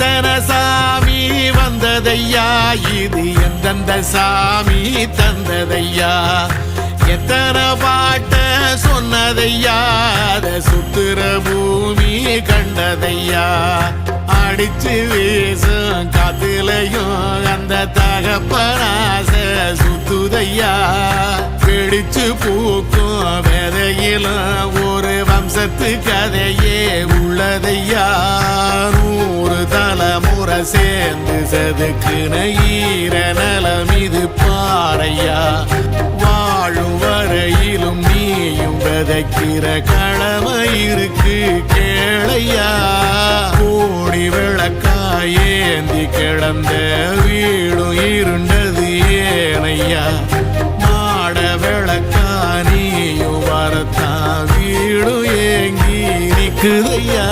எத்தனை சாமி வந்ததையா, இது எந்தெந்த சாமி தந்ததையா, எத்தனை பாட்ட சொன்னதையா, அத சுத்துற பூமி கண்டதையா, அடிச்சு வீசும் காத்துலையும் அந்த தகப்பனாச சுத்துதையா, பிடிச்சு பூக்கும் விதையிலும் ஒரு வம்சத்து கதையே உள்ளதையா, 100 தலைமுறை சேர்ந்து செதுக்குன ஈர நலம் இது பாறையா, வாழும் வரையிலும் நீயும் விதைக்கிற கடமை இருக்கு கேளையா, கோடி விளக்காயேந்தி கிடந்த வீடும் இருண்டது ஏனையா, மாட விளக்கா நீயும் வரத்தான் வீடும் ஏங்கி நிக்குதையா.